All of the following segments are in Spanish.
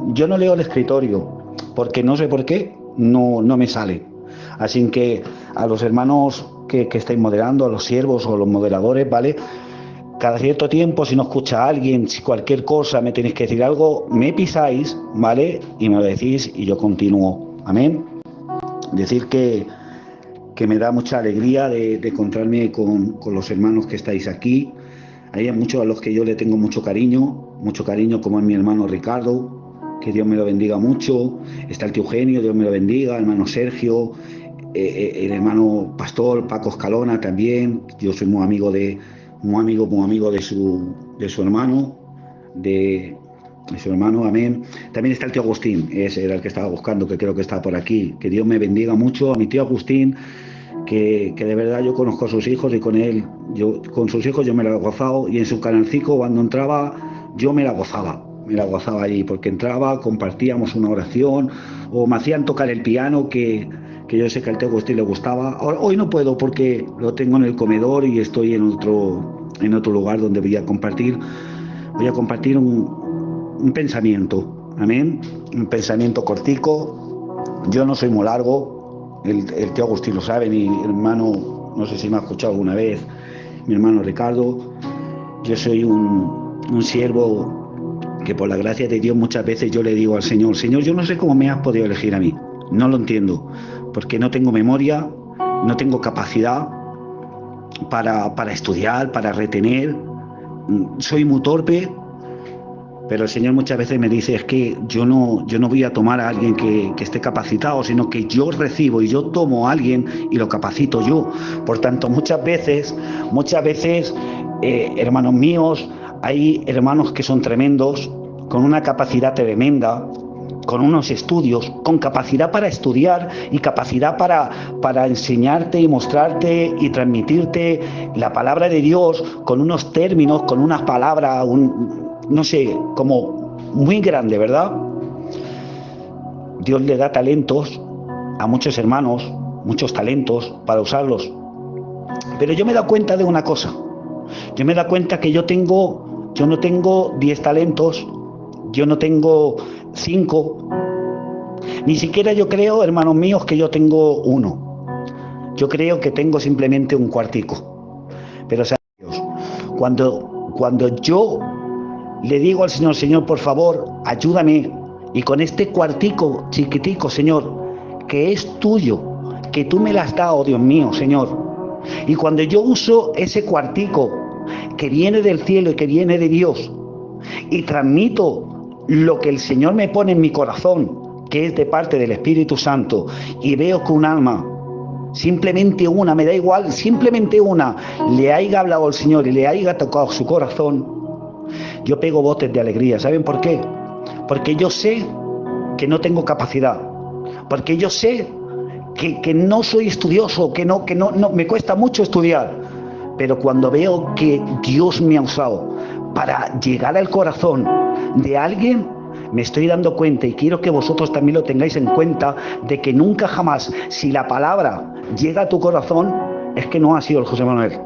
yo no leo el escritorio, porque no sé por qué, no me sale. Así que a los hermanos que estáis moderando, a los siervos o los moderadores, ¿vale? Cada cierto tiempo, si no escucha a alguien, si cualquier cosa me tenéis que decir algo, me pisáis, ¿vale? Y me lo decís y yo continúo. Amén. Decir que me da mucha alegría de encontrarme con los hermanos que estáis aquí. Hay muchos a los que yo le tengo mucho cariño, como es mi hermano Ricardo, que Dios me lo bendiga mucho. Está el tío Eugenio, Dios me lo bendiga, hermano Sergio, el hermano Pastor, Paco Escalona también. Yo soy muy amigo de su hermano, de su hermano, amén. También está el tío Agustín, ese era el que estaba buscando, que creo que está por aquí. Que Dios me bendiga mucho a mi tío Agustín, que de verdad yo conozco a sus hijos y con él, con sus hijos yo me la he gozado, y en su canalcico cuando entraba yo me la gozaba allí, porque entraba, compartíamos una oración, o me hacían tocar el piano, que yo sé que al tío Agustín le gustaba. Hoy no puedo porque lo tengo en el comedor y estoy en otro lugar donde voy a compartir un pensamiento, amén, un pensamiento cortico. Yo no soy muy largo, el tío Agustín lo sabe, mi hermano, no sé si me ha escuchado alguna vez, mi hermano Ricardo. Yo soy un siervo que por la gracia de Dios muchas veces yo le digo al Señor, Señor, yo no sé cómo me has podido elegir a mí, no lo entiendo, porque no tengo memoria, no tengo capacidad para estudiar, para retener, soy muy torpe. Pero el Señor muchas veces me dice, es que yo no voy a tomar a alguien que esté capacitado, sino que yo recibo y yo tomo a alguien y lo capacito yo. Por tanto, muchas veces, hermanos míos, hay hermanos que son tremendos, con una capacidad tremenda, con unos estudios, con capacidad para estudiar y capacidad para enseñarte y mostrarte y transmitirte la palabra de Dios con unos términos, con unas palabras, no sé, como muy grande, ¿verdad? Dios le da talentos a muchos hermanos, muchos talentos para usarlos. Pero yo me he dado cuenta de una cosa. Yo me he dado cuenta que yo no tengo 10 talentos, yo no tengo 5, ni siquiera yo creo, hermanos míos, que yo tengo 1. Yo creo que tengo simplemente un cuartico. Pero, ¿sabes? Cuando yo le digo al Señor, Señor, por favor, ayúdame, y con este cuartico chiquitico, Señor, que es tuyo, que tú me lo has dado, Dios mío, Señor, y cuando yo uso ese cuartico que viene del cielo y que viene de Dios, y transmito lo que el Señor me pone en mi corazón, que es de parte del Espíritu Santo, y veo que un alma, simplemente una, me da igual, simplemente una, le haya hablado al Señor y le haya tocado su corazón, yo pego botes de alegría. ¿Saben por qué? Porque yo sé que no tengo capacidad, porque yo sé que no soy estudioso, que no me cuesta mucho estudiar, pero cuando veo que Dios me ha usado para llegar al corazón de alguien, me estoy dando cuenta, y quiero que vosotros también lo tengáis en cuenta, de que nunca jamás, si la palabra llega a tu corazón, es que no ha sido el José Manuel,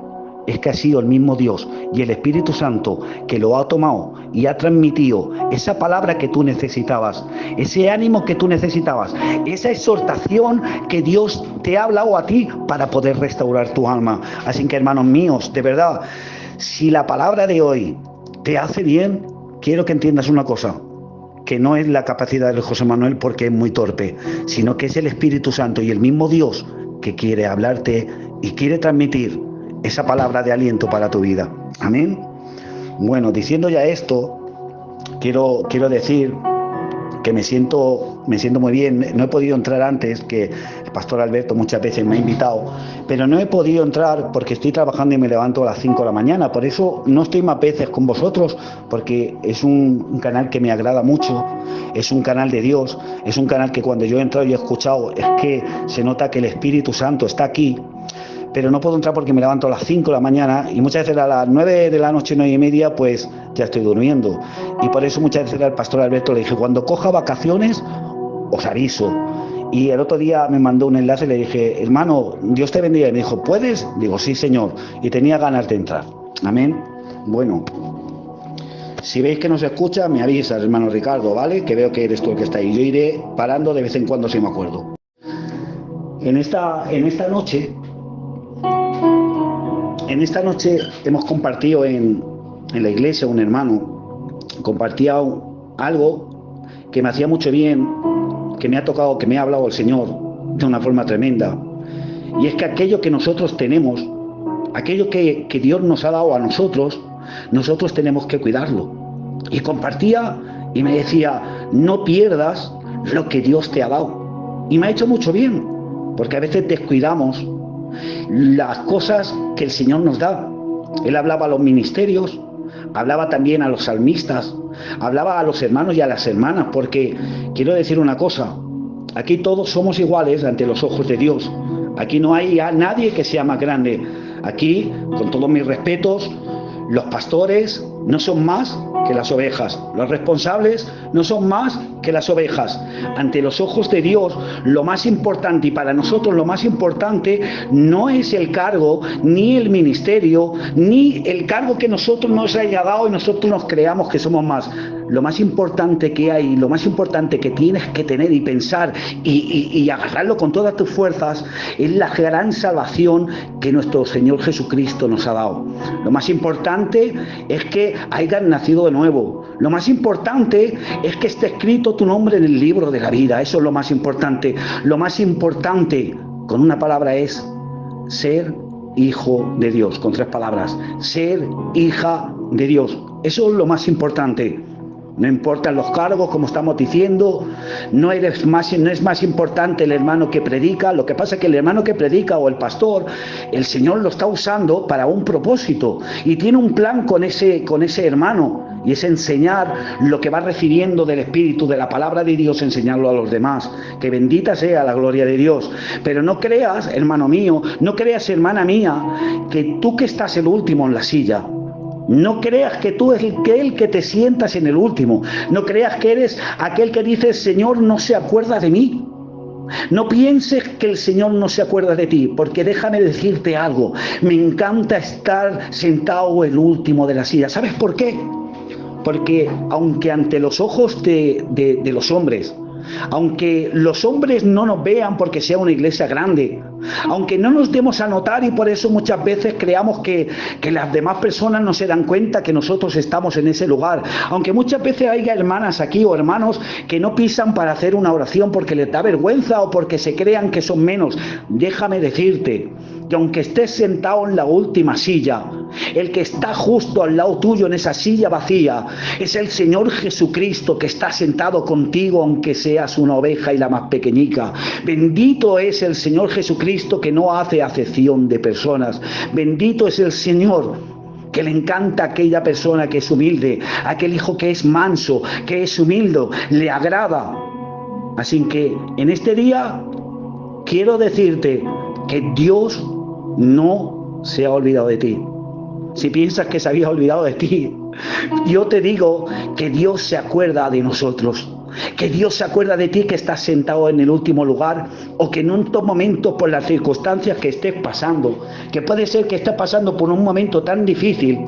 es que ha sido el mismo Dios y el Espíritu Santo que lo ha tomado y ha transmitido esa palabra que tú necesitabas, ese ánimo que tú necesitabas, esa exhortación que Dios te ha hablado a ti para poder restaurar tu alma. Así que, hermanos míos, de verdad, si la palabra de hoy te hace bien, quiero que entiendas una cosa, que no es la capacidad de José Manuel porque es muy torpe, sino que es el Espíritu Santo y el mismo Dios que quiere hablarte y quiere transmitir esa palabra de aliento para tu vida. Amén. Bueno, diciendo ya esto, quiero decir que me siento muy bien. No he podido entrar antes, que el pastor Alberto muchas veces me ha invitado, pero no he podido entrar porque estoy trabajando y me levanto a las 5 de la mañana. Por eso no estoy más veces con vosotros, porque es un canal que me agrada mucho, es un canal de Dios, es un canal que cuando yo he entrado y he escuchado, es que se nota que el Espíritu Santo está aquí. Pero no puedo entrar porque me levanto a las 5 de la mañana y muchas veces a las 9 de la noche, 9:30, pues ya estoy durmiendo. Y por eso muchas veces al pastor Alberto le dije, cuando coja vacaciones, os aviso. Y el otro día me mandó un enlace y le dije, hermano, Dios te bendiga. Y me dijo, ¿puedes? Digo, sí, Señor. Y tenía ganas de entrar. Amén. Bueno, Si veis que no se escucha, me avisas, hermano Ricardo, ¿vale? Que veo que eres tú el que está ahí. Yo iré parando de vez en cuando si me acuerdo. En esta noche hemos compartido en la iglesia, un hermano compartía algo que me hacía mucho bien, que me ha tocado, que me ha hablado el Señor de una forma tremenda. Y es que aquello que nosotros tenemos, aquello que Dios nos ha dado a nosotros tenemos que cuidarlo. Y compartía y me decía, no pierdas lo que Dios te ha dado. Y me ha hecho mucho bien, porque a veces descuidamos las cosas que el Señor nos da. Él hablaba a los ministerios, hablaba también a los salmistas, hablaba a los hermanos y a las hermanas, porque quiero decir una cosa, aquí todos somos iguales ante los ojos de Dios. Aquí no hay a nadie que sea más grande. Aquí, con todos mis respetos, los pastores no son más que las ovejas. Los responsables no son más que las ovejas. Ante los ojos de Dios, lo más importante, y para nosotros lo más importante, no es el cargo, ni el ministerio, ni el cargo que nosotros nos haya dado y nosotros nos creamos que somos más. Lo más importante que hay, lo más importante que tienes que tener y pensar y agarrarlo con todas tus fuerzas, es la gran salvación que nuestro Señor Jesucristo nos ha dado. Lo más importante es que hayas nacido de nuevo. Lo más importante es que esté escrito tu nombre en el libro de la vida. Eso es lo más importante. Lo más importante, con una palabra, es ser hijo de Dios. Con 3 palabras. Ser hija de Dios. Eso es lo más importante. No importan los cargos, como estamos diciendo, no es más importante el hermano que predica. Lo que pasa es que el hermano que predica o el pastor, el Señor lo está usando para un propósito y tiene un plan con ese hermano, y es enseñar lo que va recibiendo del Espíritu, de la palabra de Dios, enseñarlo a los demás. Que bendita sea la gloria de Dios. Pero no creas, hermano mío, no creas, hermana mía, que tú que estás el último en la silla, no creas que tú eres el que te sientas en el último. No creas que eres aquel que dice, Señor no se acuerda de mí. No pienses que el Señor no se acuerda de ti, porque déjame decirte algo. Me encanta estar sentado el último de la silla. ¿Sabes por qué? Porque aunque ante los ojos de los hombres, aunque los hombres no nos vean porque sea una iglesia grande, aunque no nos demos a notar y por eso muchas veces creamos que las demás personas no se dan cuenta que nosotros estamos en ese lugar, aunque muchas veces haya hermanas aquí o hermanos que no pisan para hacer una oración porque les da vergüenza o porque se crean que son menos, déjame decirte que aunque estés sentado en la última silla, el que está justo al lado tuyo en esa silla vacía es el Señor Jesucristo, que está sentado contigo aunque seas una oveja y la más pequeñica. Bendito es el Señor Jesucristo, que no hace acepción de personas. Bendito es el Señor, que le encanta a aquella persona que es humilde, aquel hijo que es manso, que es humilde, le agrada. Así que en este día quiero decirte que Dios no se ha olvidado de ti. Si piensas que se había olvidado de ti, yo te digo que Dios se acuerda de nosotros, que Dios se acuerda de ti, que estás sentado en el último lugar, o que en estos momentos, por las circunstancias que estés pasando, que puede ser que estés pasando por un momento tan difícil,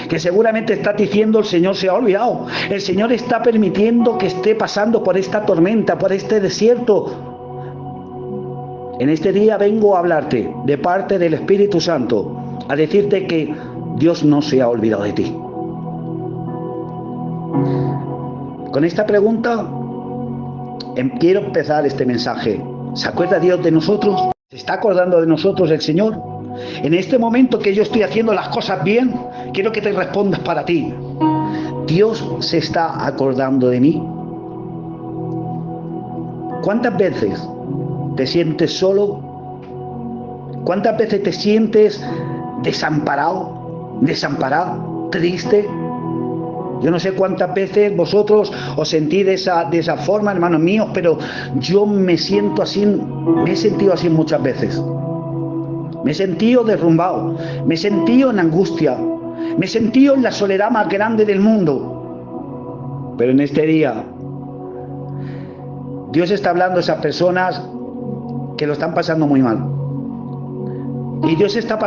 que seguramente estás diciendo, el Señor se ha olvidado, el Señor está permitiendo que esté pasando por esta tormenta, por este desierto. En este día vengo a hablarte de parte del Espíritu Santo, a decirte que Dios no se ha olvidado de ti. Con esta pregunta quiero empezar este mensaje. ¿Se acuerda Dios de nosotros? ¿Se está acordando de nosotros el Señor? En este momento que yo estoy haciendo las cosas bien, quiero que te respondas para ti. ¿Dios se está acordando de mí? ¿Cuántas veces te sientes solo? ¿Cuántas veces te sientes desamparado, desamparada, triste? Yo no sé cuántas veces vosotros os sentís de esa forma, hermanos míos, pero yo me siento así, me he sentido así muchas veces. Me he sentido derrumbado, me he sentido en angustia, me he sentido en la soledad más grande del mundo. Pero en este día, Dios está hablando a esas personas que lo están pasando muy mal. Y Dios está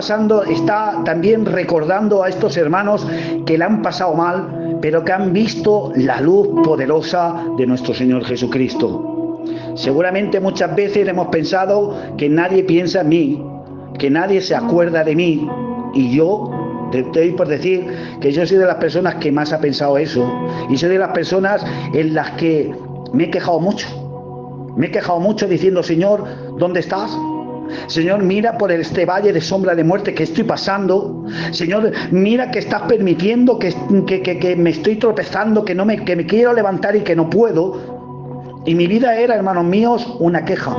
también recordando a estos hermanos que la han pasado mal, pero que han visto la luz poderosa de nuestro Señor Jesucristo. Seguramente muchas veces hemos pensado que nadie piensa en mí, que nadie se acuerda de mí, y yo te estoy por decir que yo soy de las personas que más ha pensado eso, y soy de las personas en las que me he quejado mucho. Me he quejado mucho diciendo: Señor, ¿dónde estás? Señor, mira por este valle de sombra de muerte que estoy pasando. Señor, mira que estás permitiendo que me estoy tropezando, que me quiero levantar y que no puedo. Y mi vida era, hermanos míos, una queja.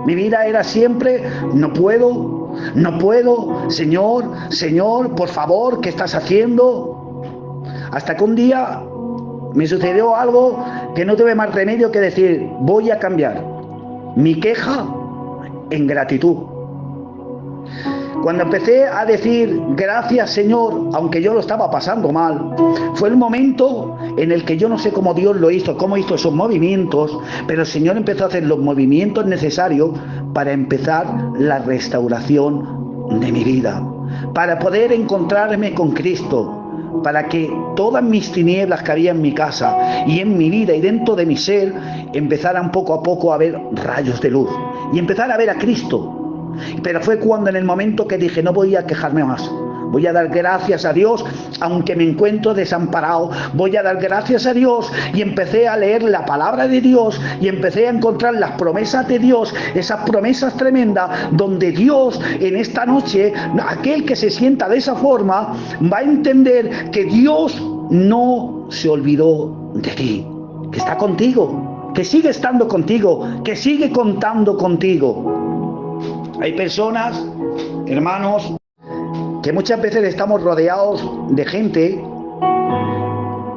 Mi vida era siempre: no puedo, Señor, Señor, por favor, ¿qué estás haciendo? Hasta que un día me sucedió algo que no tuve más remedio que decir: voy a cambiar mi queja en gratitud. Cuando empecé a decir gracias, Señor, aunque yo lo estaba pasando mal, fue el momento en el que yo no sé cómo Dios lo hizo, cómo hizo esos movimientos, pero el Señor empezó a hacer los movimientos necesarios para empezar la restauración de mi vida, para poder encontrarme con Cristo, para que todas mis tinieblas que había en mi casa y en mi vida y dentro de mi ser empezaran poco a poco a ver rayos de luz y empezar a ver a Cristo. Pero fue cuando, en el momento que dije: no voy a quejarme más, voy a dar gracias a Dios aunque me encuentro desamparado, voy a dar gracias a Dios, y empecé a leer la palabra de Dios y empecé a encontrar las promesas de Dios, esas promesas tremendas donde Dios en esta noche, aquel que se sienta de esa forma va a entender que Dios no se olvidó de ti, que está contigo, que sigue estando contigo, que sigue contando contigo. Hay personas, hermanos, que muchas veces estamos rodeados de gente,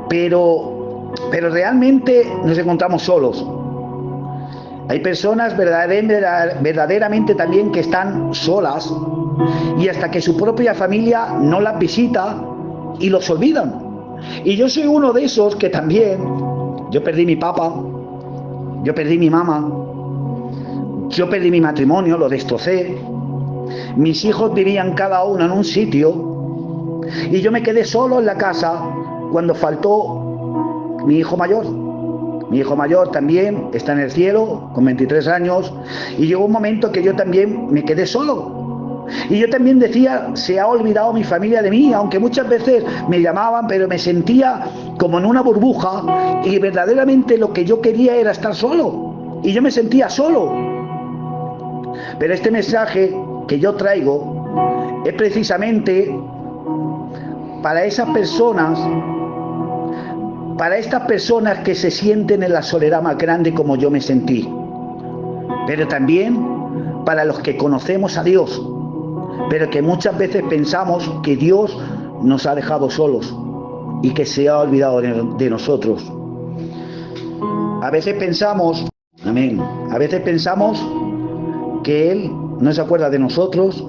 pero realmente nos encontramos solos. Hay personas verdaderamente también que están solas, y hasta que su propia familia no las visita y los olvidan. Y yo soy uno de esos que también, yo perdí mi papá, yo perdí mi mamá, yo perdí mi matrimonio, lo destrocé. Mis hijos vivían cada uno en un sitio y yo me quedé solo en la casa cuando faltó mi hijo mayor. Mi hijo mayor también está en el cielo con 23 años, y llegó un momento que yo también me quedé solo. Y yo también decía: se ha olvidado mi familia de mí, aunque muchas veces me llamaban, pero me sentía como en una burbuja, y verdaderamente lo que yo quería era estar solo, y yo me sentía solo. Pero este mensaje que yo traigo es precisamente para esas personas, para estas personas que se sienten en la soledad más grande como yo me sentí, pero también para los que conocemos a Dios, pero que muchas veces pensamos que Dios nos ha dejado solos y que se ha olvidado de nosotros. A veces pensamos, amén, a veces pensamos que Él no se acuerda de nosotros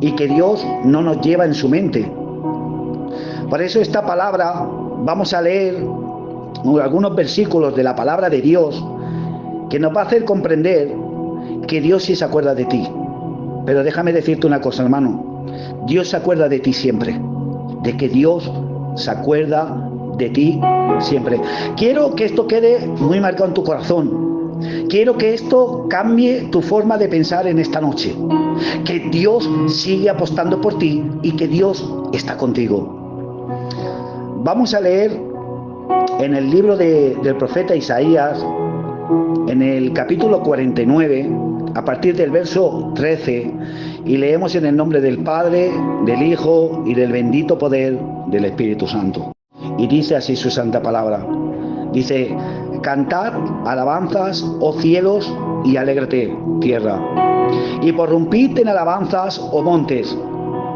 y que Dios no nos lleva en su mente. Por eso esta palabra, vamos a leer algunos versículos de la palabra de Dios que nos va a hacer comprender que Dios sí se acuerda de ti. Pero déjame decirte una cosa, hermano: Dios se acuerda de ti siempre, de que Dios se acuerda de ti siempre. Quiero que esto quede muy marcado en tu corazón. Quiero que esto cambie tu forma de pensar en esta noche. Que Dios sigue apostando por ti y que Dios está contigo. Vamos a leer en el libro del profeta Isaías, en el capítulo 49, a partir del verso 13, y leemos en el nombre del Padre, del Hijo y del bendito poder del Espíritu Santo. Y dice así su santa palabra. Dice: cantad alabanzas, oh cielos, y alégrate, tierra. Y prorrumpid en alabanzas, oh montes,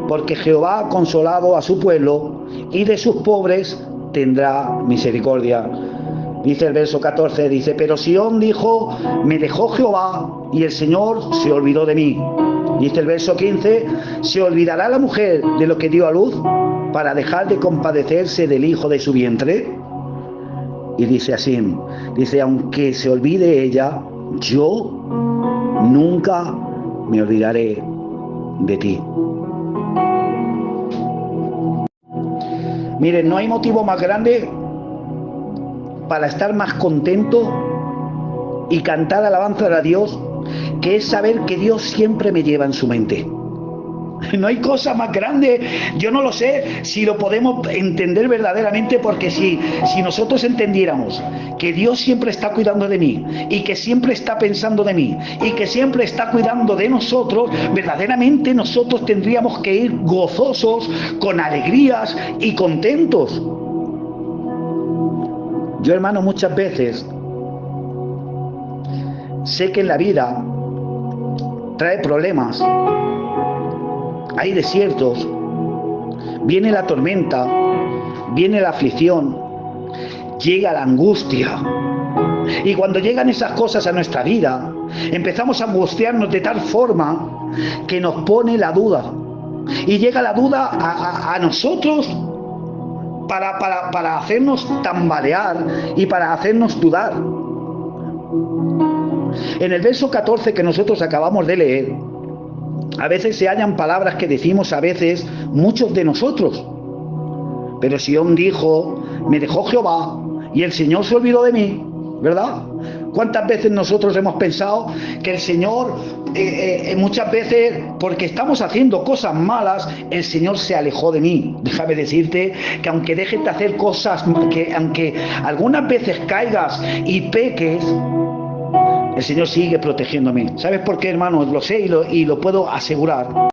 porque Jehová ha consolado a su pueblo, y de sus pobres tendrá misericordia. Dice el verso 14, dice: pero Sión dijo: me dejó Jehová, y el Señor se olvidó de mí. Dice el verso 15: ¿se olvidará la mujer de lo que dio a luz para dejar de compadecerse del hijo de su vientre? Y dice así, dice: aunque se olvide ella, yo nunca me olvidaré de ti. Miren, no hay motivo más grande para estar más contento y cantar alabanza a Dios, que es saber que Dios siempre me lleva en su mente. No hay cosa más grande. Yo no lo sé si lo podemos entender verdaderamente, porque si nosotros entendiéramos que Dios siempre está cuidando de mí y que siempre está pensando de mí y que siempre está cuidando de nosotros, verdaderamente nosotros tendríamos que ir gozosos, con alegrías y contentos. Yo, hermano, muchas veces sé que en la vida trae problemas, hay desiertos, viene la tormenta, viene la aflicción, llega la angustia. Y cuando llegan esas cosas a nuestra vida, empezamos a angustiarnos de tal forma que nos pone la duda. Y llega la duda a nosotros para hacernos tambalear y para hacernos dudar. En el verso 14 que nosotros acabamos de leer, a veces se hallan palabras que decimos a veces muchos de nosotros. Pero Sión dijo, me dejó Jehová y el Señor se olvidó de mí, ¿verdad? ¿Cuántas veces nosotros hemos pensado que el Señor, muchas veces, porque estamos haciendo cosas malas, el Señor se alejó de mí? Déjame decirte que aunque dejes de hacer cosas, que aunque algunas veces caigas y peques, el Señor sigue protegiéndome. ¿Sabes por qué, hermano? Lo sé y lo puedo asegurar.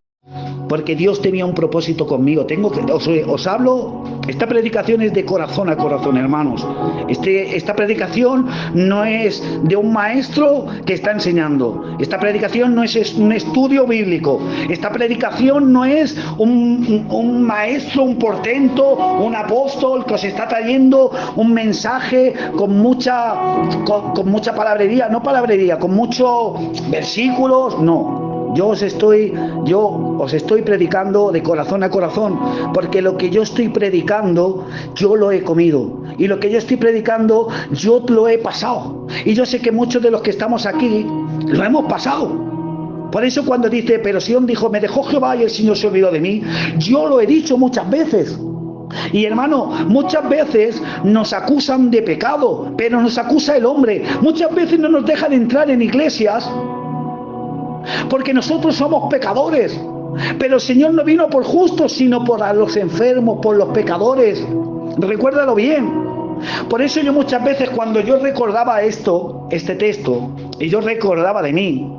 Porque Dios tenía un propósito conmigo. Os hablo, esta predicación es de corazón a corazón, hermanos. Esta predicación no es de un maestro que está enseñando. Esta predicación no es un estudio bíblico. Esta predicación no es un maestro, un portento, un apóstol que os está trayendo un mensaje con mucha palabrería, no palabrería, con muchos versículos, no. Yo os estoy predicando de corazón a corazón, porque lo que yo estoy predicando, yo lo he comido. Y lo que yo estoy predicando, yo lo he pasado. Y yo sé que muchos de los que estamos aquí, lo hemos pasado. Por eso cuando dice, pero Sión dijo, me dejó Jehová y el Señor se olvidó de mí, yo lo he dicho muchas veces. Y hermano, muchas veces nos acusan de pecado, pero nos acusa el hombre. Muchas veces no nos dejan entrar en iglesias, porque nosotros somos pecadores, pero el Señor no vino por justos, sino por los enfermos, por los pecadores. Recuérdalo bien. Por eso yo muchas veces, cuando yo recordaba este texto, y yo recordaba de mí,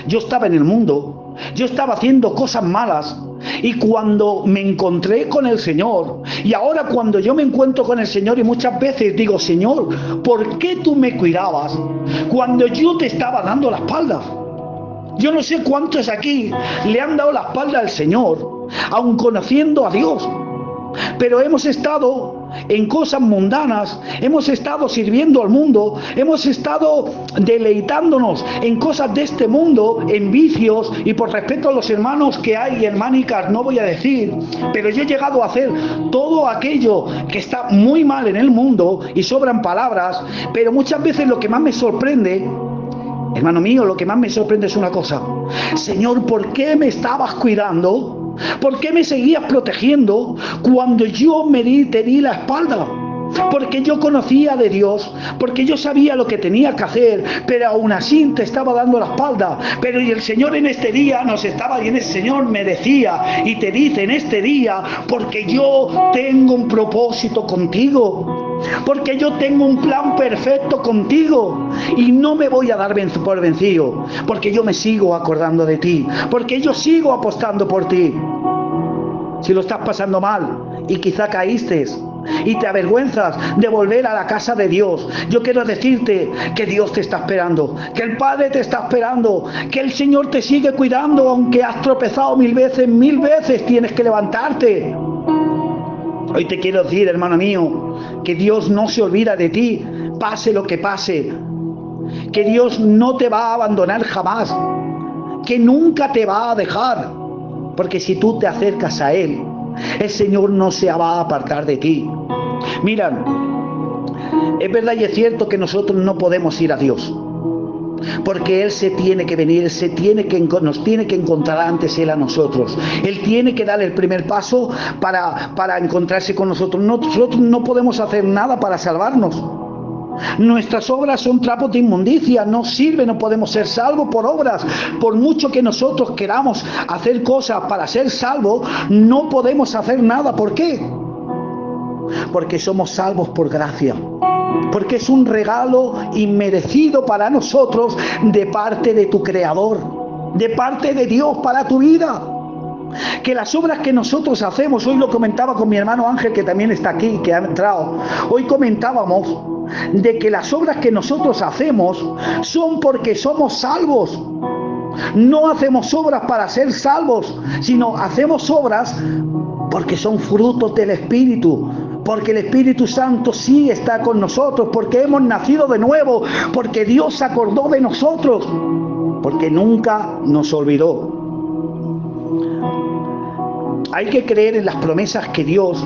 yo estaba en el mundo, yo estaba haciendo cosas malas, y cuando me encontré con el Señor, y ahora cuando yo me encuentro con el Señor, y muchas veces digo, Señor, ¿por qué tú me cuidabas cuando yo te estaba dando la espalda? Yo no sé cuántos aquí le han dado la espalda al Señor, aun conociendo a Dios. Pero hemos estado en cosas mundanas, hemos estado sirviendo al mundo, hemos estado deleitándonos en cosas de este mundo, en vicios, y por respeto a los hermanos que hay y hermánicas no voy a decir, pero yo he llegado a hacer todo aquello que está muy mal en el mundo y sobran palabras, pero muchas veces lo que más me sorprende, hermano mío, lo que más me sorprende es una cosa. Señor, ¿por qué me estabas cuidando? ¿Por qué me seguías protegiendo cuando yo te di la espalda? Porque yo conocía de Dios, porque yo sabía lo que tenía que hacer, pero aún así te estaba dando la espalda. Pero y el Señor en este día y el Señor me decía y te dice en este día, porque yo tengo un propósito contigo. Porque yo tengo un plan perfecto contigo y no me voy a dar por vencido, porque yo me sigo acordando de ti, porque yo sigo apostando por ti. Si lo estás pasando mal y quizá caíste y te avergüenzas de volver a la casa de Dios, yo quiero decirte que Dios te está esperando, que el Padre te está esperando, que el Señor te sigue cuidando, aunque has tropezado mil veces tienes que levantarte. Hoy te quiero decir, hermano mío, que Dios no se olvida de ti, pase lo que pase, que Dios no te va a abandonar jamás, que nunca te va a dejar, porque si tú te acercas a Él, el Señor no se va a apartar de ti. Mirad, es verdad y es cierto que nosotros no podemos ir a Dios, Porque Él se tiene que venir, nos tiene que encontrar antes Él a nosotros. Él tiene que dar el primer paso para encontrarse con nosotros. Nosotros no podemos hacer nada para salvarnos. Nuestras obras son trapos de inmundicia, no sirve, no podemos ser salvos por obras. Por mucho que nosotros queramos hacer cosas para ser salvos, no podemos hacer nada. ¿Por qué? Porque somos salvos por gracia. Porque es un regalo inmerecido para nosotros de parte de tu Creador, de parte de Dios para tu vida. Que las obras que nosotros hacemos, hoy lo comentaba con mi hermano Ángel, que también está aquí, que ha entrado, hoy comentábamos de que las obras que nosotros hacemos son porque somos salvos. No hacemos obras para ser salvos, sino hacemos obras porque son frutos del Espíritu. Porque el Espíritu Santo sí está con nosotros, porque hemos nacido de nuevo, porque Dios se acordó de nosotros, porque nunca nos olvidó. Hay que creer en las promesas que Dios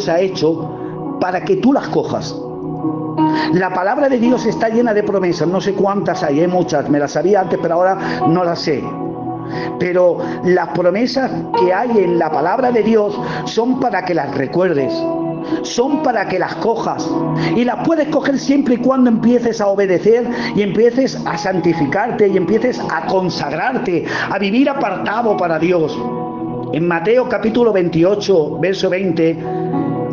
ha hecho para que tú las cojas. La palabra de Dios está llena de promesas, no sé cuántas hay muchas, me las sabía antes, pero ahora no las sé. Pero las promesas que hay en la palabra de Dios son para que las recuerdes, son para que las cojas, y las puedes coger siempre y cuando empieces a obedecer y empieces a santificarte y empieces a consagrarte, a vivir apartado para Dios. En Mateo capítulo 28, verso 20,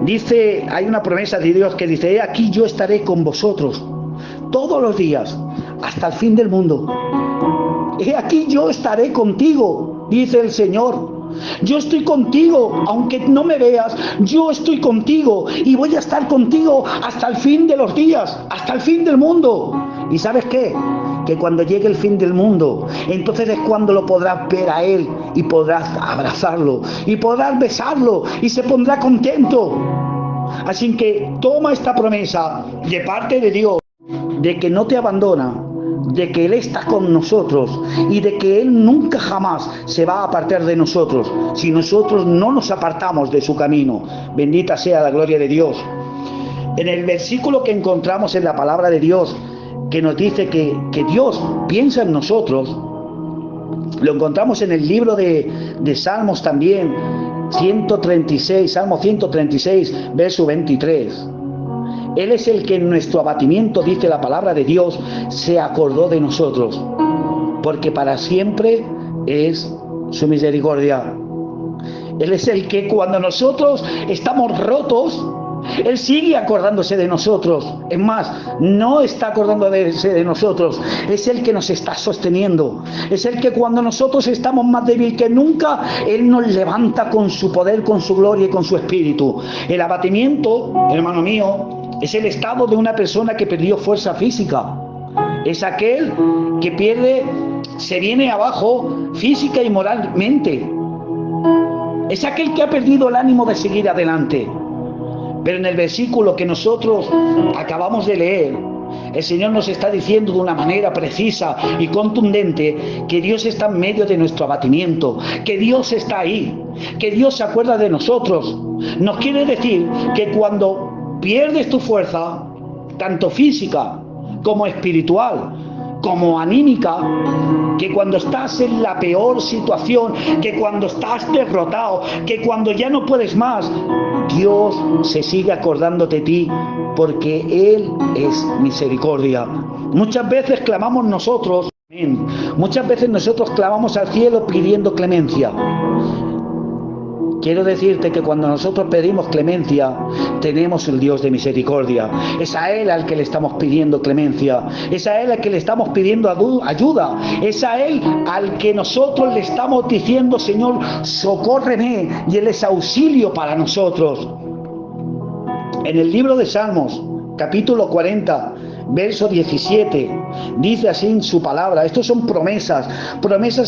dice, hay una promesa de Dios que dice: aquí yo estaré con vosotros todos los días hasta el fin del mundo. He aquí yo estaré contigo, dice el Señor. Yo estoy contigo, aunque no me veas, yo estoy contigo y voy a estar contigo hasta el fin de los días, hasta el fin del mundo. ¿Y sabes qué? Que cuando llegue el fin del mundo, entonces es cuando lo podrás ver a Él y podrás abrazarlo y podrás besarlo y se pondrá contento. Así que toma esta promesa de parte de Dios, de que no te abandona, de que Él está con nosotros y de que Él nunca jamás se va a apartar de nosotros si nosotros no nos apartamos de su camino. Bendita sea la gloria de Dios. En el versículo que encontramos en la palabra de Dios, que nos dice que Dios piensa en nosotros, lo encontramos en el libro de Salmos también, 136, Salmo 136, verso 23. Él es el que en nuestro abatimiento, dice la palabra de Dios, se acordó de nosotros, porque para siempre es su misericordia. Él es el que cuando nosotros estamos rotos, Él sigue acordándose de nosotros. Es más, no está acordándose de nosotros, es el que nos está sosteniendo. Es el que cuando nosotros estamos más débiles que nunca, Él nos levanta con su poder, con su gloria y con su espíritu. El abatimiento, hermano mío, es el estado de una persona que perdió fuerza física. Es aquel que se viene abajo física y moralmente. Es aquel que ha perdido el ánimo de seguir adelante. Pero en el versículo que nosotros acabamos de leer, el Señor nos está diciendo de una manera precisa y contundente que Dios está en medio de nuestro abatimiento, que Dios está ahí, que Dios se acuerda de nosotros. Nos quiere decir que cuando pierdes tu fuerza, tanto física como espiritual, como anímica, que cuando estás en la peor situación, que cuando estás derrotado, que cuando ya no puedes más, Dios se sigue acordando de ti, porque Él es misericordia. Muchas veces clamamos nosotros al cielo pidiendo clemencia. Quiero decirte que cuando nosotros pedimos clemencia, tenemos el Dios de misericordia. Es a Él al que le estamos pidiendo clemencia. Es a Él al que le estamos pidiendo ayuda. Es a Él al que nosotros le estamos diciendo: Señor, socórreme. Y Él es auxilio para nosotros. En el libro de Salmos, capítulo 40, verso 17, dice así en su palabra. Estos son promesas,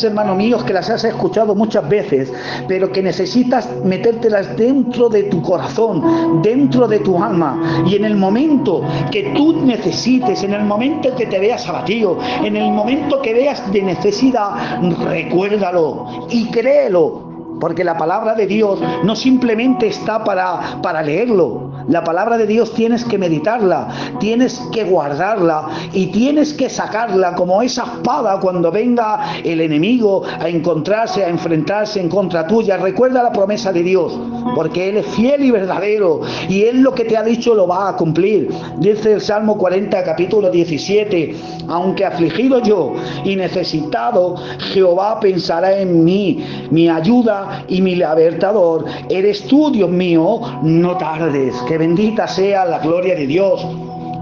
hermanos míos, que las has escuchado muchas veces, pero que necesitas metértelas dentro de tu corazón, dentro de tu alma, y en el momento que tú necesites, en el momento que te veas abatido, en el momento que veas de necesidad, recuérdalo y créelo. Porque la palabra de Dios no simplemente está para leerlo. La palabra de Dios tienes que meditarla, tienes que guardarla y tienes que sacarla como esa espada cuando venga el enemigo a encontrarse, a enfrentarse en contra tuya. Recuerda la promesa de Dios, porque Él es fiel y verdadero y Él lo que te ha dicho lo va a cumplir. Dice el Salmo 40, capítulo 17, aunque afligido yo y necesitado, Jehová pensará en mí, mi ayuda y mi libertador. Eres tú, Dios mío, no tardes. Que bendita sea la gloria de Dios.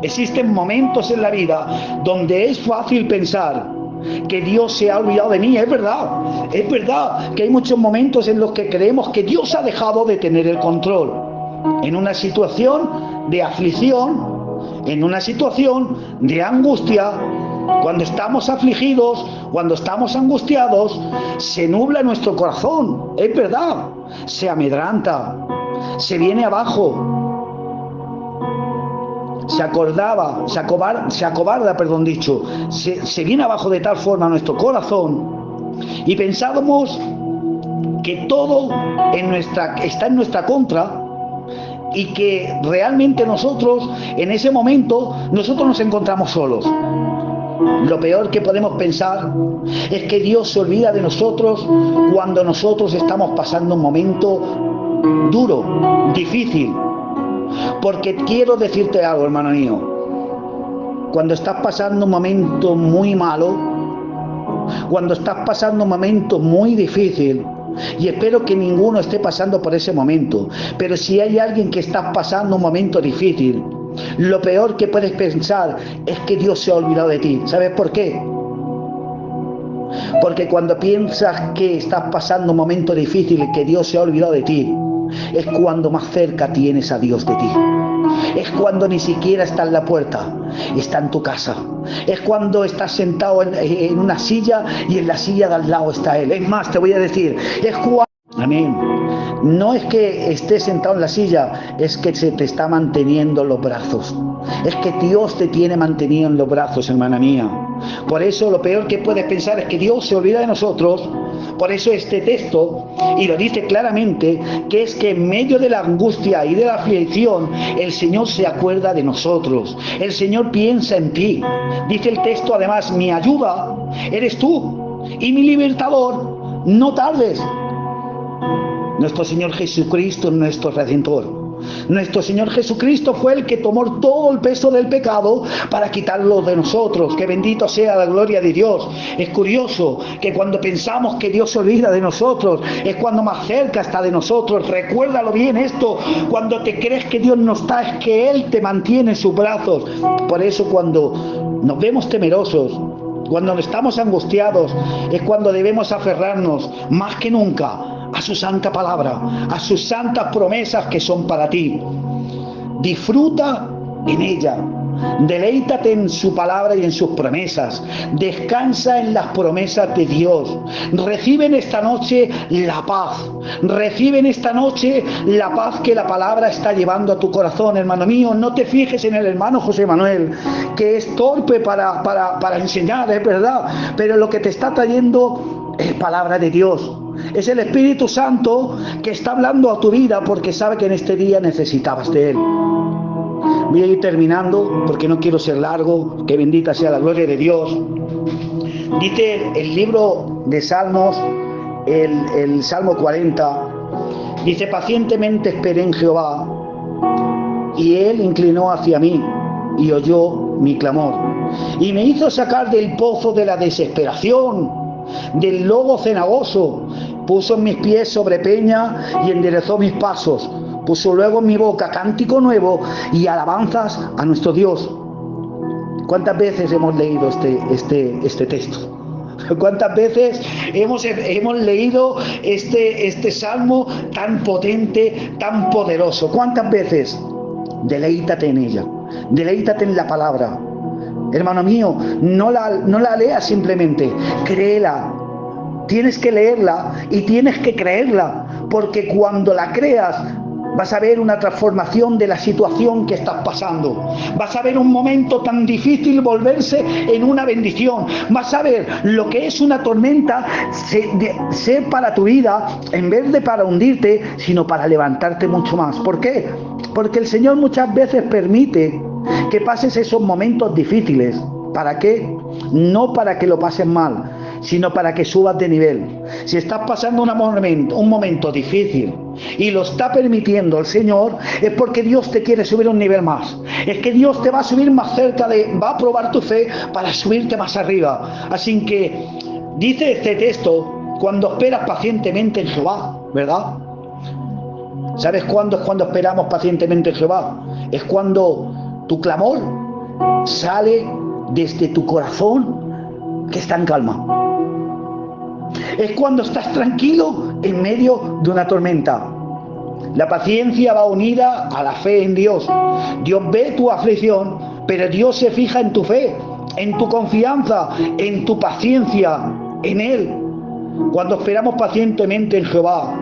Existen momentos en la vida donde es fácil pensar que Dios se ha olvidado de mí. Es verdad que hay muchos momentos en los que creemos que Dios ha dejado de tener el control. En una situación de aflicción, en una situación de angustia, cuando estamos afligidos, cuando estamos angustiados, se nubla nuestro corazón. Es verdad, se amedranta, se viene abajo, se acobarda, se viene abajo de tal forma nuestro corazón y pensábamos que todo está en nuestra contra y que realmente nosotros en ese momento nos encontramos solos. Lo peor que podemos pensar es que Dios se olvida de nosotros cuando nosotros estamos pasando un momento duro, difícil. Porque quiero decirte algo, hermano mío. Cuando estás pasando un momento muy malo, cuando estás pasando un momento muy difícil, y espero que ninguno esté pasando por ese momento, pero si hay alguien que está pasando un momento difícil, lo peor que puedes pensar es que Dios se ha olvidado de ti. ¿Sabes por qué? Porque cuando piensas que estás pasando un momento difícil y que Dios se ha olvidado de ti, es cuando más cerca tienes a Dios de ti. Es cuando ni siquiera está en la puerta, está en tu casa. Es cuando estás sentado en una silla y en la silla de al lado está Él. Es más, te voy a decir, es cuando... Amén. No es que estés sentado en la silla, es que se te está manteniendo en los brazos. Es que Dios te tiene mantenido en los brazos, hermana mía. Por eso lo peor que puedes pensar es que Dios se olvida de nosotros. Por eso este texto, y lo dice claramente, que es que en medio de la angustia y de la aflicción, el Señor se acuerda de nosotros. El Señor piensa en ti. Dice el texto además, mi ayuda eres tú y mi libertador, no tardes. Nuestro Señor Jesucristo es nuestro Redentor. Nuestro Señor Jesucristo fue el que tomó todo el peso del pecado para quitarlo de nosotros. Que bendito sea la gloria de Dios. Es curioso que cuando pensamos que Dios se olvida de nosotros, es cuando más cerca está de nosotros. Recuérdalo bien esto. Cuando te crees que Dios no está, es que Él te mantiene en sus brazos. Por eso cuando nos vemos temerosos, cuando estamos angustiados, es cuando debemos aferrarnos más que nunca a su santa palabra, a sus santas promesas que son para ti. Disfruta en ella, deleítate en su palabra y en sus promesas, descansa en las promesas de Dios. Recibe en esta noche la paz, recibe en esta noche la paz que la palabra está llevando a tu corazón, hermano mío. No te fijes en el hermano José Manuel, que es torpe para enseñar, es verdad, pero lo que te está trayendo es palabra de Dios. Es el Espíritu Santo que está hablando a tu vida porque sabe que en este día necesitabas de Él. Voy a ir terminando porque no quiero ser largo. Que bendita sea la gloria de Dios. Dice el libro de Salmos, el Salmo 40, dice, pacientemente esperé en Jehová y Él inclinó hacia mí y oyó mi clamor y me hizo sacar del pozo de la desesperación, del lobo cenagoso. Puso mis pies sobre peña y enderezó mis pasos. Puso luego en mi boca cántico nuevo y alabanzas a nuestro Dios. ¿Cuántas veces hemos leído este texto? ¿Cuántas veces hemos leído este salmo tan potente, tan poderoso? ¿Cuántas veces? Deleítate en ella, deleítate en la palabra. Hermano mío, no la leas simplemente, créela. Tienes que leerla y tienes que creerla, porque cuando la creas vas a ver una transformación de la situación que estás pasando. Vas a ver un momento tan difícil volverse en una bendición. Vas a ver lo que es una tormenta ser para tu vida, en vez de para hundirte, sino para levantarte mucho más. ¿Por qué? Porque el Señor muchas veces permite que pases esos momentos difíciles. ¿Para qué? No para que lo pases mal, sino para que subas de nivel. Si estás pasando un momento difícil y lo está permitiendo el Señor, es porque Dios te quiere subir un nivel más. Es que Dios te va a subir más cerca va a probar tu fe para subirte más arriba. Así que dice este texto, cuando esperas pacientemente en Jehová, ¿verdad? ¿Sabes cuándo es cuando esperamos pacientemente en Jehová? Es cuando tu clamor sale desde tu corazón que está en calma. Es cuando estás tranquilo en medio de una tormenta. La paciencia va unida a la fe en Dios. Dios ve tu aflicción, pero Dios se fija en tu fe, en tu confianza, en tu paciencia, en Él. Cuando esperamos pacientemente en Jehová,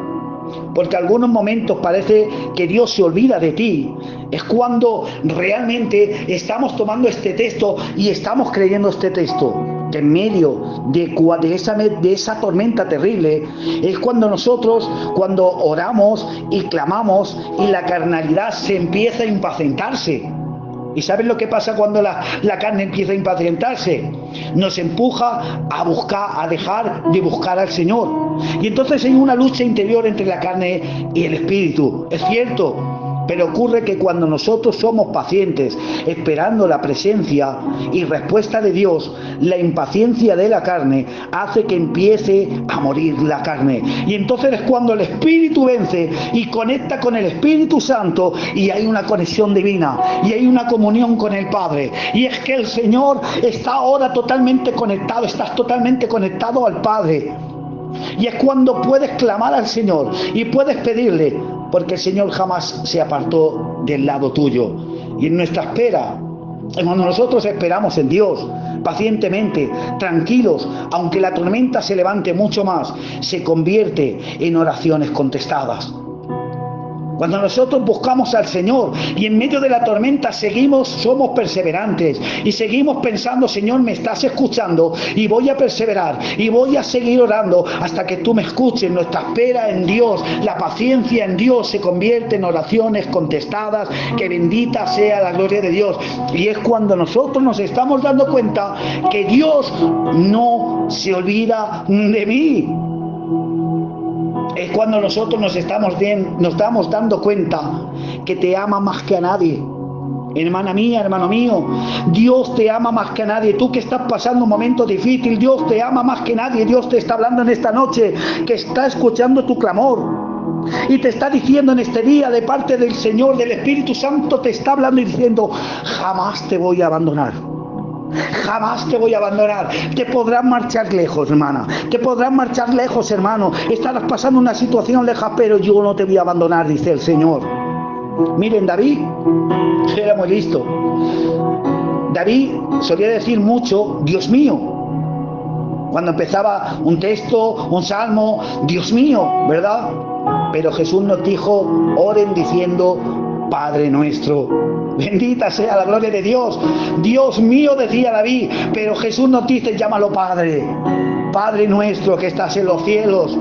porque algunos momentos parece que Dios se olvida de ti, es cuando realmente estamos tomando este texto y estamos creyendo este texto, que en medio de esa tormenta terrible, es cuando nosotros, cuando oramos y clamamos y la carnalidad se empieza a impacientarse. ¿Y sabes lo que pasa cuando la carne empieza a impacientarse? Nos empuja a dejar de buscar al Señor. Y entonces hay una lucha interior entre la carne y el espíritu. Es cierto, pero ocurre que cuando nosotros somos pacientes, esperando la presencia y respuesta de Dios, la impaciencia de la carne hace que empiece a morir la carne. Y entonces es cuando el Espíritu vence y conecta con el Espíritu Santo y hay una conexión divina y hay una comunión con el Padre. Y es que el Señor está ahora totalmente conectado, estás totalmente conectado al Padre. Y es cuando puedes clamar al Señor y puedes pedirle, porque el Señor jamás se apartó del lado tuyo. Y en nuestra espera, cuando nosotros esperamos en Dios, pacientemente, tranquilos, aunque la tormenta se levante mucho más, se convierte en oraciones contestadas. Cuando nosotros buscamos al Señor y en medio de la tormenta somos perseverantes y seguimos pensando, Señor, me estás escuchando y voy a perseverar y voy a seguir orando hasta que tú me escuches. Nuestra espera en Dios, la paciencia en Dios se convierte en oraciones contestadas, que bendita sea la gloria de Dios. Y es cuando nosotros nos estamos dando cuenta que Dios no se olvida de mí. Es cuando nosotros nos estamos dando cuenta que te ama más que a nadie. Hermana mía, hermano mío, Dios te ama más que a nadie. Tú que estás pasando un momento difícil, Dios te ama más que nadie. Dios te está hablando en esta noche, que está escuchando tu clamor. Y te está diciendo en este día, de parte del Señor, del Espíritu Santo, te está hablando y diciendo, jamás te voy a abandonar. Jamás te voy a abandonar. Te podrás marchar lejos, hermana. Te podrás marchar lejos, hermano. Estarás pasando una situación lejana, pero yo no te voy a abandonar, dice el Señor. Miren, David era muy listo. David solía decir mucho, Dios mío. Cuando empezaba un texto, un salmo, Dios mío, ¿verdad? Pero Jesús nos dijo, oren diciendo, Padre nuestro. Bendita sea la gloria de Dios. Dios mío, decía David, pero Jesús nos dice, llámalo Padre. Padre nuestro que estás en los cielos.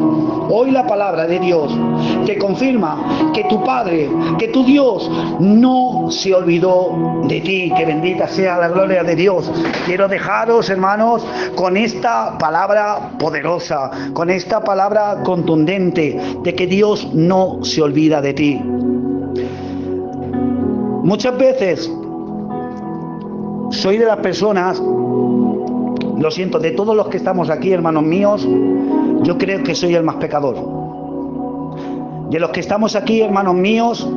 Hoy la palabra de Dios te confirma que tu Padre, que tu Dios no se olvidó de ti. Que bendita sea la gloria de Dios. Quiero dejaros, hermanos, con esta palabra poderosa, con esta palabra contundente de que Dios no se olvida de ti. Muchas veces soy de las personas, lo siento, de todos los que estamos aquí, hermanos míos, yo creo que soy el más pecador. De los que estamos aquí, hermanos míos,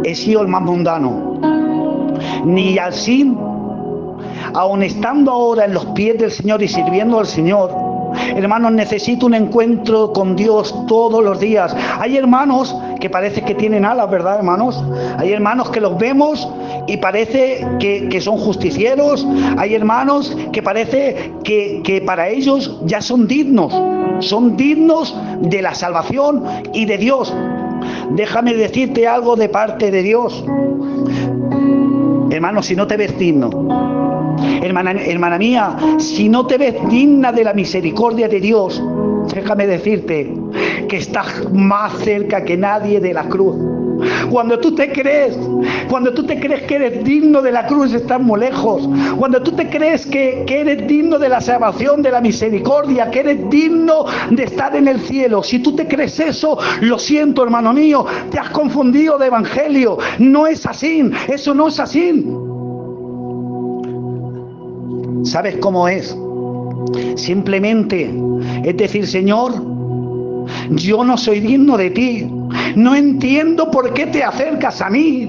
he sido el más mundano. Ni así, aun estando ahora en los pies del Señor y sirviendo al Señor, hermanos, necesito un encuentro con Dios todos los días. Hay hermanos que parece que tienen alas, ¿verdad, hermanos? Hay hermanos que los vemos y parece que son justicieros. Hay hermanos que parece que para ellos ya son dignos de la salvación y de Dios. Déjame decirte algo de parte de Dios. Hermano, si no te ves digno, hermana mía, si no te ves digna de la misericordia de Dios, déjame decirte que estás más cerca que nadie de la cruz. Cuando tú te crees que eres digno de la cruz, estás muy lejos. Cuando tú te crees que eres digno de la salvación, de la misericordia, que eres digno de estar en el cielo, si tú te crees eso, lo siento, hermano mío, te has confundido de evangelio. No es así, eso no es así. ¿Sabes cómo es? Simplemente es decir, Señor, yo no soy digno de ti. No entiendo por qué te acercas a mí.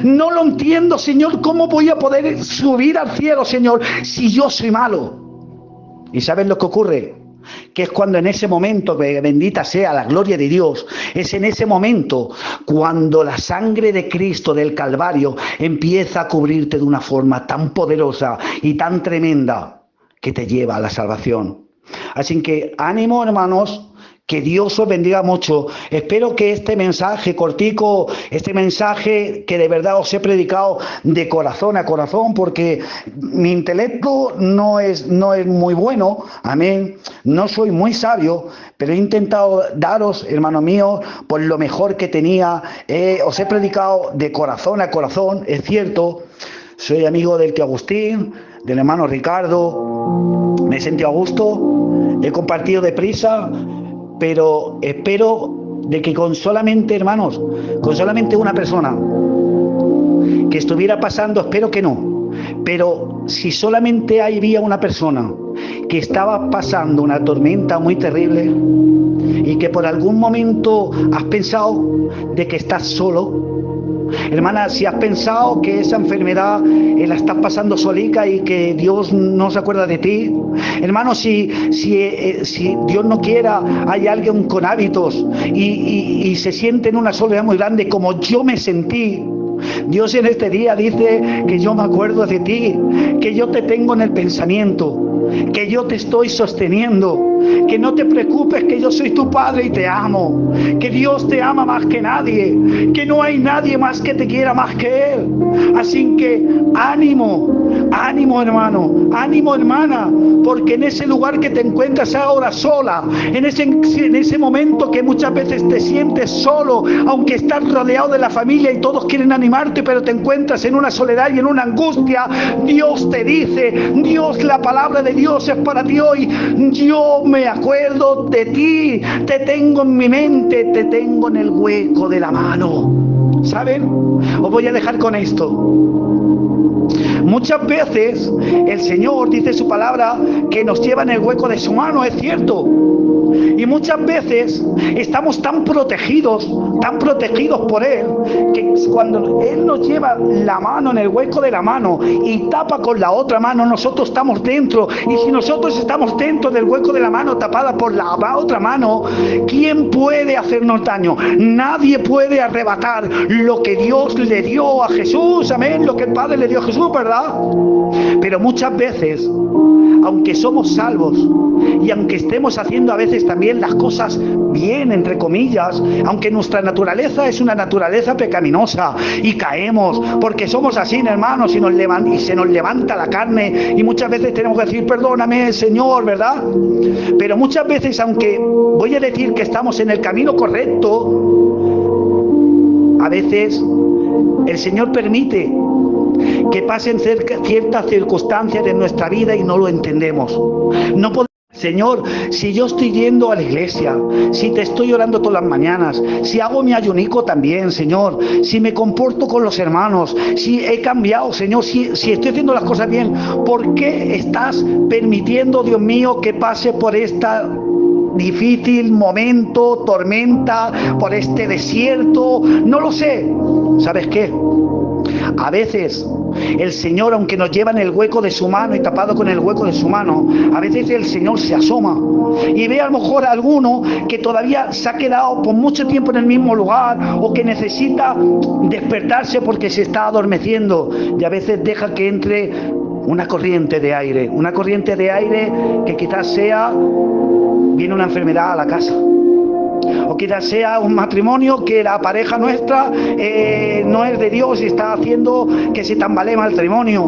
No lo entiendo, Señor. ¿Cómo voy a poder subir al cielo, Señor, si yo soy malo? ¿Y sabes lo que ocurre? Que es cuando en ese momento, bendita sea la gloria de Dios, es en ese momento cuando la sangre de Cristo del Calvario empieza a cubrirte de una forma tan poderosa y tan tremenda que te lleva a la salvación. Así que ánimo, hermanos, que Dios os bendiga mucho. Espero que este mensaje cortico, este mensaje que de verdad os he predicado de corazón a corazón, porque mi intelecto no es muy bueno, amén, no soy muy sabio, pero he intentado daros, hermano mío, por lo mejor que tenía. Os he predicado de corazón a corazón, es cierto. Soy amigo del tío Agustín, del hermano Ricardo, me he sentido a gusto, he compartido deprisa, pero espero de que con solamente, hermanos, con solamente una persona que estuviera pasando, espero que no, pero si solamente había una persona que estaba pasando una tormenta muy terrible y que por algún momento has pensado de que estás solo, hermana, si has pensado que esa enfermedad la estás pasando solica y que Dios no se acuerda de ti, hermano, si Dios no quiera, hay alguien con hábitos y se siente en una soledad muy grande como yo me sentí, Dios en este día dice que yo me acuerdo de ti, que yo te tengo en el pensamiento, que yo te estoy sosteniendo, que no te preocupes, que yo soy tu padre y te amo, que Dios te ama más que nadie, que no hay nadie más que te quiera más que Él. Así que ánimo, ánimo, hermano, ánimo, hermana, porque en ese lugar que te encuentras ahora sola, en ese momento que muchas veces te sientes solo, aunque estás rodeado de la familia y todos quieren animarte, pero te encuentras en una soledad y en una angustia, Dios te dice, la palabra de Dios es para ti hoy: yo me acuerdo de ti, te tengo en mi mente, te tengo en el hueco de la mano. ¿Saben? Os voy a dejar con esto. Muchas veces el Señor dice su palabra que nos lleva en el hueco de su mano, es cierto. Y muchas veces estamos tan protegidos por Él, que cuando Él nos lleva la mano en el hueco de la mano y tapa con la otra mano, nosotros estamos dentro. Y si nosotros estamos dentro del hueco de la mano tapada por la otra mano, ¿quién puede hacernos daño? Nadie puede arrebatar lo que Dios le dio a Jesús, amén, lo que el Padre le dio a Jesús, ¿verdad? Pero muchas veces, aunque somos salvos y aunque estemos haciendo a veces también las cosas bien, entre comillas, aunque nuestra naturaleza es una naturaleza pecaminosa y caemos, porque somos así, hermanos, y se nos levanta la carne y muchas veces tenemos que decir, perdóname, Señor, ¿verdad? Pero muchas veces, aunque voy a decir que estamos en el camino correcto, a veces el Señor permite que pasen ciertas circunstancias de nuestra vida y no lo entendemos. No podemos, Señor, si yo estoy yendo a la iglesia, si te estoy orando todas las mañanas, si hago mi ayunico también, Señor, si me comporto con los hermanos, si he cambiado, Señor, si estoy haciendo las cosas bien, ¿por qué estás permitiendo, Dios mío, que pase por esta difícil momento, tormenta, por este desierto? No lo sé. ¿Sabes qué? A veces el Señor, aunque nos lleva en el hueco de su mano y tapado con el hueco de su mano, a veces el Señor se asoma y ve a lo mejor a alguno que todavía se ha quedado por mucho tiempo en el mismo lugar o que necesita despertarse porque se está adormeciendo, y a veces deja que entre una corriente de aire que quizás viene una enfermedad a la casa, o quizás sea un matrimonio que la pareja nuestra no es de Dios y está haciendo que se tambalee el matrimonio,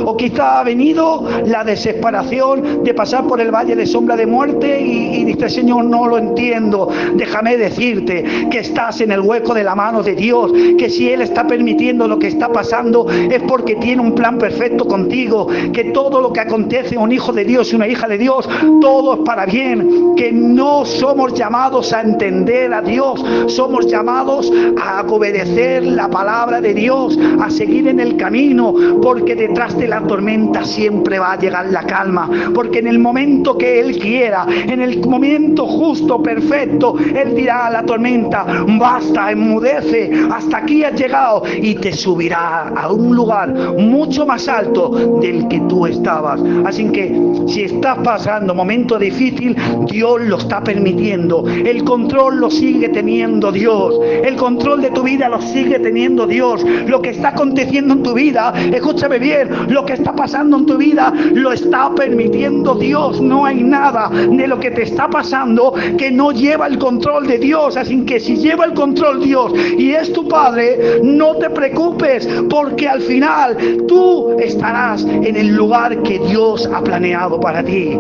o quizá ha venido la desesperación de pasar por el valle de sombra de muerte y dice: Señor, no lo entiendo. Déjame decirte que estás en el hueco de la mano de Dios, que si Él está permitiendo lo que está pasando es porque tiene un plan perfecto contigo, que todo lo que acontece a un hijo de Dios y una hija de Dios, todo es para bien, que no somos llamados a entender a Dios, somos llamados a obedecer la palabra de Dios, a seguir en el camino, porque detrás de la tormenta siempre va a llegar la calma, porque en el momento que Él quiera, en el momento justo, perfecto, Él dirá a la tormenta: basta, enmudece, hasta aquí has llegado, y te subirá a un lugar mucho más alto del que tú estabas. Así que si estás pasando momento difícil, Dios lo está permitiendo, el control lo sigue teniendo Dios, el control de tu vida lo sigue teniendo Dios. Lo que está aconteciendo en tu vida, escúchame bien, lo que está pasando en tu vida lo está permitiendo Dios. No hay nada de lo que te está pasando que no lleva el control de Dios. Así que si lleva el control Dios y es tu Padre, no te preocupes, porque al final tú estarás en el lugar que Dios ha planeado para ti.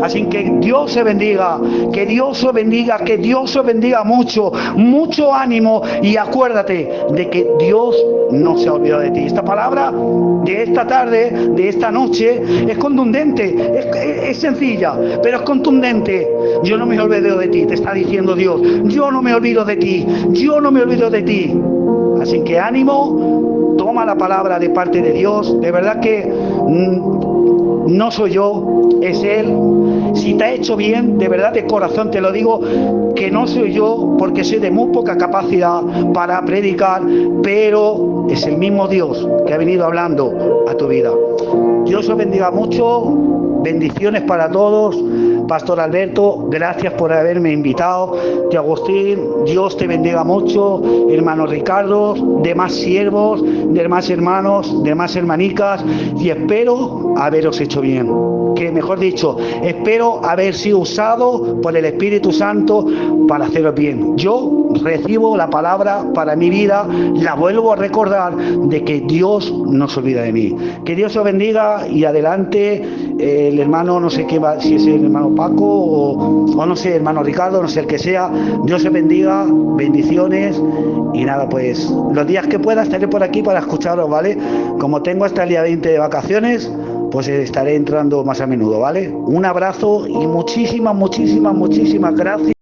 Así que Dios se bendiga, que Dios os bendiga, que Dios os bendiga mucho, mucho ánimo, y acuérdate de que Dios no se ha olvidado de ti. Esta palabra de esta tarde, de esta noche, es contundente, es sencilla, pero es contundente. Yo no me olvido de ti, te está diciendo Dios. Yo no me olvido de ti, yo no me olvido de ti. Así que ánimo, toma la palabra de parte de Dios. De verdad que no soy yo, es Él. Si te ha hecho bien, de verdad de corazón te lo digo, que no soy yo, porque soy de muy poca capacidad para predicar, pero es el mismo Dios que ha venido hablando a tu vida. Dios os bendiga mucho, bendiciones para todos. Pastor Alberto, gracias por haberme invitado. Tío Agustín, Dios te bendiga mucho. Hermano Ricardo, demás siervos, demás hermanos, demás hermanicas, y espero haberos hecho bien. Que mejor dicho, espero haber sido usado por el Espíritu Santo para haceros bien. Yo recibo la palabra para mi vida, la vuelvo a recordar de que Dios no se olvida de mí. Que Dios os bendiga y adelante. El hermano, no sé qué va, si es el hermano Paco o no sé, hermano Ricardo, no sé el que sea. Dios os bendiga, bendiciones, y nada, pues los días que pueda estaré por aquí para escucharos, ¿vale? Como tengo hasta el día 20 de vacaciones, pues estaré entrando más a menudo, ¿vale? Un abrazo y muchísimas gracias.